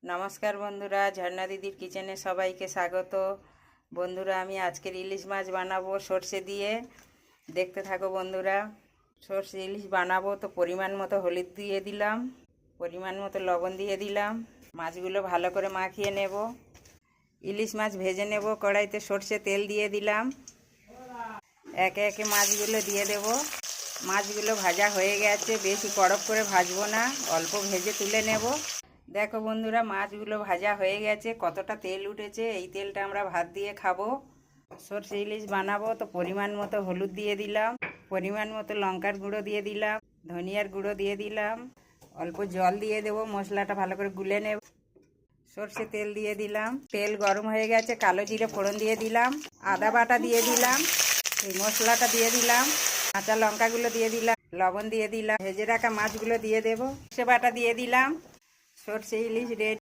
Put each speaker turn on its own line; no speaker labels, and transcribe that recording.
নমস্কার বন্ধুরা, ঝর্ণা দিদির কিচেনে সবাইকে স্বাগত। বন্ধুরা, আমি আজকের ইলিশ মাছ বানাবো সর্ষে দিয়ে। দেখতে থাকো বন্ধুরা। সর্ষে ইলিশ বানাবো তো পরিমাণ মতো হলুদ দিয়ে দিলাম, পরিমাণ মতো লবণ দিয়ে দিলাম। মাছগুলো ভালো করে মাখিয়ে নেব। ইলিশ মাছ ভেজে নেব। কড়াইতে সর্ষে তেল দিয়ে দিলাম। একে একে মাছগুলো দিয়ে দেব। মাছগুলো ভাজা হয়ে গেছে, বেশি কড়ক করে ভাজবো না, অল্প ভেজে তুলে নেব। দেখো বন্ধুরা, মাছগুলো ভাজা হয়ে গেছে, কতটা তেল উঠেছে। এই তেলটা আমরা ভাত দিয়ে খাবো। সর্ষে ইলিশ বানাবো তো পরিমাণ মতো হলুদ দিয়ে দিলাম, পরিমাণ মতো লঙ্কার গুঁড়ো দিয়ে দিলাম, ধনিয়ার গুঁড়ো দিয়ে দিলাম, অল্প জল দিয়ে দেবো, মশলাটা ভালো করে গুলে নেব। সর্ষে তেল দিয়ে দিলাম, তেল গরম হয়ে গেছে, কালো জিরে ফোড়ন দিয়ে দিলাম, আদা বাটা দিয়ে দিলাম, এই মশলাটা দিয়ে দিলাম, কাঁচা লঙ্কাগুলো দিয়ে দিলাম, লবণ দিয়ে দিলাম, ভেজে রাখা মাছগুলো দিয়ে দেবো, সে বাটা দিয়ে দিলাম। সর্ষে ইলিশ রেডি।